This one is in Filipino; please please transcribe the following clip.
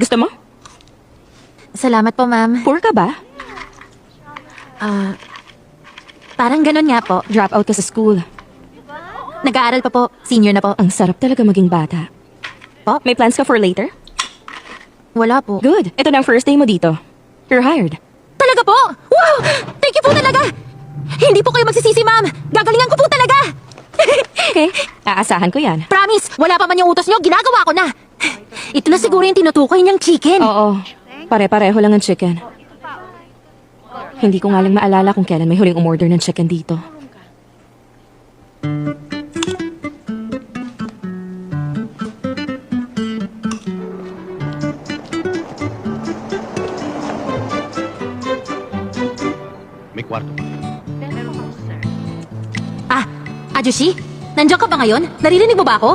Gusto mo? Salamat po, ma'am. Poor ka ba? Parang ganun nga po. Drop out ka sa school. Nag-aaral pa po. Senior na po. Ang sarap talaga maging bata. Po? May plans ka for later? Wala po. Good. Ito na ang first day mo dito. You're hired. Talaga po? Wow! Thank you po talaga! Hindi po kayo magsisisi, ma'am. Gagalingan ko po talaga. Okay. Aasahan ko yan. Promise, wala pa man yung utos nyo, ginagawa ko na. Ito na siguro yung tinutukoy niyang chicken. Oo. Pare-pareho lang ang chicken. Hindi ko nga lang maalala kung kailan may huling umorder ng chicken dito. May kwarto. Ajushi? Nandiyan ka ba ngayon? Naririnig mo ba ako?